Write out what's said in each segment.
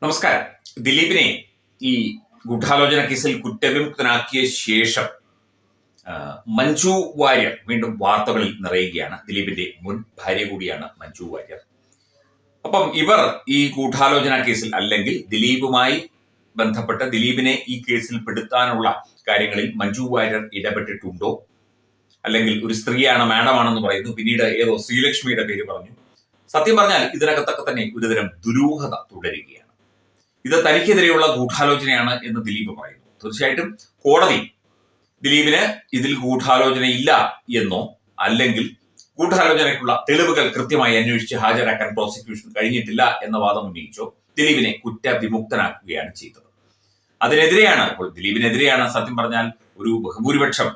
നമസ്കാരം. ദിലീപിനെ ഈ ഗൂഢാലോചന കേസിൽ കുറ്റവിമുക്തനാക്കിയ ശേഷം മഞ്ജു വാര്യർ വീണ്ടും വാർത്തകളിൽ നിറയുകയാണ്. ദിലീപിന്റെ മുൻ ഭാര്യ കൂടിയാണ് മഞ്ജു വാര്യർ. അപ്പം ഇവർ ഈ ഗൂഢാലോചന കേസിൽ അല്ലെങ്കിൽ ദിലീപുമായി ബന്ധപ്പെട്ട് ദിലീപിനെ ഈ കേസിൽ പെടുത്താനുള്ള കാര്യങ്ങളിൽ മഞ്ജു വാര്യർ ഇടപെട്ടിട്ടുണ്ടോ, അല്ലെങ്കിൽ ഒരു സ്ത്രീയാണ്, മാഡമാണെന്ന് പറയുന്നു, പിന്നീട് ഏതോ ശ്രീലക്ഷ്മിയുടെ പേര് പറഞ്ഞു. സത്യം പറഞ്ഞാൽ ഇതിനകത്തൊക്കെ തന്നെ ഒരുതരം ദുരൂഹത തുടരുകയാണ്. ഇത് തനിക്കെതിരെയുള്ള ഗൂഢാലോചനയാണ് എന്ന് ദിലീപ് പറയുന്നു. തീർച്ചയായിട്ടും കോടതി ദിലീപിന് ഇതിൽ ഗൂഢാലോചനയില്ല എന്നോ അല്ലെങ്കിൽ ഗൂഢാലോചനയ്ക്കുള്ള തെളിവുകൾ കൃത്യമായി അന്വേഷിച്ച് ഹാജരാക്കാൻ പ്രോസിക്യൂഷൻ കഴിഞ്ഞിട്ടില്ല എന്ന വാദം ഉന്നയിച്ചോ ദിലീപിനെ കുറ്റവിമുക്തനാക്കുകയാണ് ചെയ്തത്. അതിനെതിരെയാണ് ഇപ്പോൾ ദിലീപിനെതിരെയാണ് സത്യം പറഞ്ഞാൽ ഒരു ബഹുഭൂരിപക്ഷം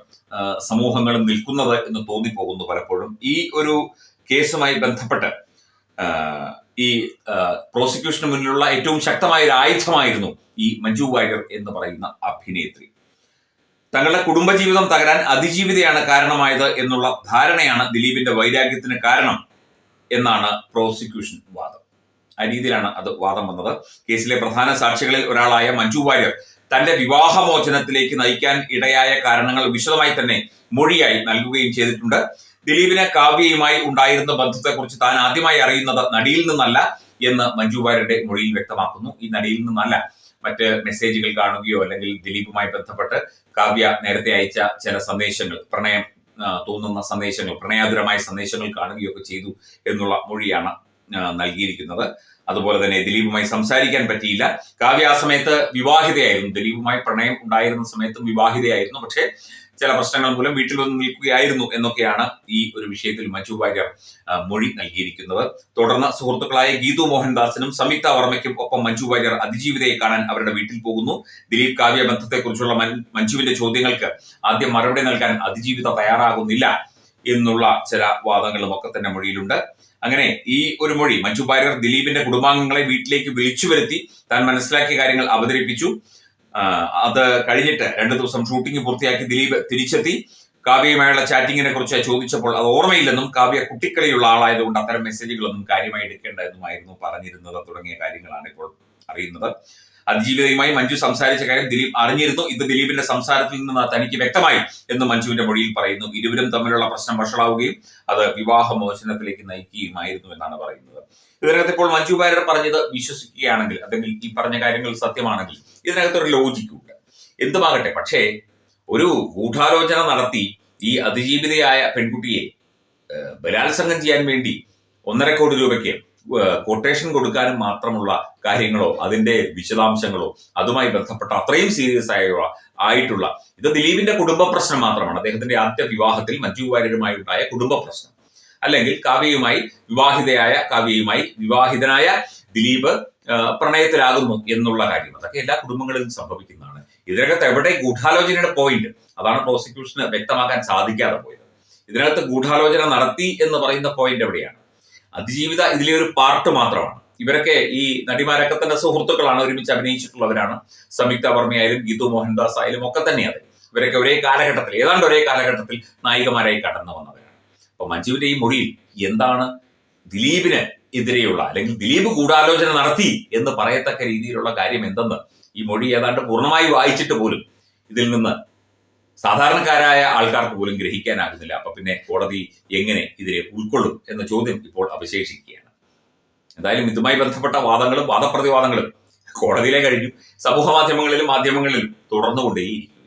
സമൂഹങ്ങളും നിൽക്കുന്നത് എന്ന് തോന്നിപ്പോകുന്നു പലപ്പോഴും. ഈ ഒരു കേസുമായി ബന്ധപ്പെട്ട് ഈ പ്രോസിക്യൂഷന് മുന്നിലുള്ള ഏറ്റവും ശക്തമായ ഒരു ആയുധമായിരുന്നു ഈ മഞ്ജു വാര്യർ എന്ന് പറയുന്ന അഭിനേത്രി. തങ്ങളുടെ കുടുംബജീവിതം തകരാൻ അതിജീവിതയാണ് കാരണമായത് എന്നുള്ള ധാരണയാണ് ദിലീപിന്റെ വൈരാഗ്യത്തിന് കാരണം എന്നാണ് പ്രോസിക്യൂഷൻ വാദം. ആ രീതിയിലാണ് അത് വാദം വന്നത്. കേസിലെ പ്രധാന സാക്ഷികളിൽ ഒരാളായ മഞ്ജു വാര്യർ തന്റെ വിവാഹമോചനത്തിലേക്ക് നയിക്കാൻ ഇടയായ കാരണങ്ങൾ വിശദമായി തന്നെ മൊഴിയായി നൽകുകയും ചെയ്തിട്ടുണ്ട്. ദിലീപിന് കാവ്യയുമായി ഉണ്ടായിരുന്ന ബന്ധത്തെക്കുറിച്ച് താൻ ആദ്യമായി അറിയുന്നത് നടിയിൽ നിന്നല്ല എന്ന് മഞ്ജു വാര്യരുടെ മൊഴിയിൽ വ്യക്തമാക്കുന്നു. ഈ നടിയിൽ നിന്നല്ല, മറ്റ് മെസ്സേജുകൾ കാണുകയോ അല്ലെങ്കിൽ ദിലീപുമായി ബന്ധപ്പെട്ട് കാവ്യ നേരത്തെ അയച്ച ചില സന്ദേശങ്ങൾ, പ്രണയം തോന്നുന്ന സന്ദേശങ്ങൾ, പ്രണയാതുരമായ സന്ദേശങ്ങൾ കാണുകയൊക്കെ ചെയ്തു എന്നുള്ള മൊഴിയാണ് നൽകിയിരിക്കുന്നത്. അതുപോലെ തന്നെ ദിലീപുമായി സംസാരിക്കാൻ പറ്റിയില്ല. കാവ്യ ആ സമയത്ത് വിവാഹിതയായിരുന്നു, ദിലീപുമായി പ്രണയം ഉണ്ടായിരുന്ന സമയത്തും വിവാഹിതയായിരുന്നു. പക്ഷേ ചില പ്രശ്നങ്ങൾ മൂലം വീട്ടിൽ വന്ന് നിൽക്കുകയായിരുന്നു എന്നൊക്കെയാണ് ഈ ഒരു വിഷയത്തിൽ മഞ്ജു വാര്യർ മൊഴി നൽകിയിരിക്കുന്നത്. തുടർന്ന് സുഹൃത്തുക്കളായ ഗീതു മോഹൻദാസിനും സംയുക്ത വർമ്മയ്ക്കും ഒപ്പം മഞ്ജു വാര്യർ അതിജീവിതയെ കാണാൻ അവരുടെ വീട്ടിൽ പോകുന്നു. ദിലീപ് കാവ്യ ബന്ധത്തെക്കുറിച്ചുള്ള മഞ്ജുവിന്റെ ചോദ്യങ്ങൾക്ക് ആദ്യം മറുപടി നൽകാൻ അതിജീവിത തയ്യാറാകുന്നില്ല എന്നുള്ള ചില വാദങ്ങളും ഒക്കെ തന്നെ മൊഴിയിലുണ്ട്. അങ്ങനെ ഈ ഒരു മൊഴി മഞ്ജു വാര്യർ ദിലീപിന്റെ കുടുംബാംഗങ്ങളെ വീട്ടിലേക്ക് വിളിച്ചു വരുത്തി താൻ മനസ്സിലാക്കിയ കാര്യങ്ങൾ അവതരിപ്പിച്ചു. അത് കഴിഞ്ഞിട്ട് 2 ദിവസം ഷൂട്ടിംഗ് പൂർത്തിയാക്കി ദിലീപ് തിരിച്ചെത്തി. കാവ്യയുമായുള്ള ചാറ്റിങ്ങിനെ കുറിച്ച് ചോദിച്ചപ്പോൾ അത് ഓർമ്മയില്ലെന്നും കാവ്യ കുട്ടിക്കളിയുള്ള ആളായതുകൊണ്ട് അത്തരം മെസ്സേജുകളൊന്നും കാര്യമായി എടുക്കേണ്ടതെന്നുമായിരുന്നു പറഞ്ഞിരുന്നത് തുടങ്ങിയ കാര്യങ്ങളാണ് ഇപ്പോൾ അറിയുന്നത്. അതിജീവിതയുമായി മഞ്ജു സംസാരിച്ച കാര്യം ദിലീപ് അറിഞ്ഞിരുന്നു. ഇത് ദിലീപിന്റെ സംസാരത്തിൽ നിന്ന് തനിക്ക് വ്യക്തമായി എന്ന് മഞ്ജുവിന്റെ മൊഴിയിൽ പറയുന്നു. ഇരുവരും തമ്മിലുള്ള പ്രശ്നം വഷളാവുകയും അത് വിവാഹമോചനത്തിലേക്ക് നയിക്കുകയുമായിരുന്നു എന്നാണ് പറയുന്നത്. ഇതിനകത്ത് ഇപ്പോൾ മഞ്ജു വാര്യർ പറഞ്ഞത് വിശ്വസിക്കുകയാണെങ്കിൽ, അല്ലെങ്കിൽ ഈ പറഞ്ഞ കാര്യങ്ങൾ സത്യമാണെങ്കിൽ ഇതിനകത്തൊരു ലോജിക്കുണ്ട്. എന്തുമാകട്ടെ, പക്ഷേ ഒരു ഗൂഢാലോചന നടത്തി ഈ അതിജീവിതയായ പെൺകുട്ടിയെ ബലാത്സംഗം ചെയ്യാൻ വേണ്ടി 1.5 കോടി രൂപയ്ക്ക് കൊട്ടേഷൻ കൊടുക്കാനും മാത്രമുള്ള കാര്യങ്ങളോ അതിന്റെ വിശദാംശങ്ങളോ അതുമായി ബന്ധപ്പെട്ട അത്രയും സീരിയസ് ആയിട്ടുള്ള ഇത് ദിലീപിന്റെ കുടുംബ പ്രശ്നം മാത്രമാണ്. അദ്ദേഹത്തിന്റെ ആദ്യ വിവാഹത്തിൽ മഞ്ജു വാര്യരുമായി ഉണ്ടായ കുടുംബ പ്രശ്നം, അല്ലെങ്കിൽ കാവ്യയുമായി വിവാഹിതനായ ദിലീപ് പ്രണയത്തിലാകുന്നു എന്നുള്ള കാര്യം, അതൊക്കെ എല്ലാ കുടുംബങ്ങളിലും സംഭവിക്കുന്നതാണ്. ഇതിനകത്ത് എവിടെ ഗൂഢാലോചനയുടെ പോയിന്റ്, അതാണ് പ്രോസിക്യൂഷന് വ്യക്തമാക്കാൻ സാധിക്കാതെ പോയത്. ഇതിനകത്ത് ഗൂഢാലോചന നടത്തി എന്ന് പറയുന്ന പോയിന്റ് എവിടെയാണ്? അതിജീവിത ഇതിലെ ഒരു പാർട്ട് മാത്രമാണ്. ഇവരൊക്കെ ഈ നടിമാരൊക്കെ തന്നെ സുഹൃത്തുക്കളാണ്, ഒരുമിച്ച് അഭിനയിച്ചിട്ടുള്ളവരാണ്. സംയുക്ത വർമ്മയായാലും ഗീതു മോഹൻദാസ് ആയാലും ഒക്കെ തന്നെയാണ്. ഇവരൊക്കെ ഏതാണ്ട് ഒരേ കാലഘട്ടത്തിൽ നായികമാരായി കടന്നു വന്നവരാണ്. അപ്പൊ മഞ്ജുവിന്റെ ഈ മൊഴിയിൽ എന്താണ് ദിലീപിന് എതിരെയുള്ള, അല്ലെങ്കിൽ ദിലീപ് ഗൂഢാലോചന നടത്തി എന്ന് പറയത്തക്ക രീതിയിലുള്ള കാര്യം എന്തെന്ന് ഈ മൊഴി ഏതാണ്ട് പൂർണ്ണമായി വായിച്ചിട്ട് പോലും ഇതിൽ നിന്ന് സാധാരണക്കാരായ ആൾക്കാർക്ക് പോലും ഗ്രഹിക്കാനാകുന്നില്ല. അപ്പൊ പിന്നെ കോടതി എങ്ങനെ ഇതിനെ ഉൾക്കൊള്ളും എന്ന ചോദ്യം ഇപ്പോൾ അവശേഷിക്കുകയാണ്. എന്തായാലും ഇതുമായി ബന്ധപ്പെട്ട വാദങ്ങളും വാദപ്രതിവാദങ്ങളും കോടതിയിലെ കഴിഞ്ഞു, സമൂഹ മാധ്യമങ്ങളിലും തുടർന്നുകൊണ്ടേയിരിക്കും.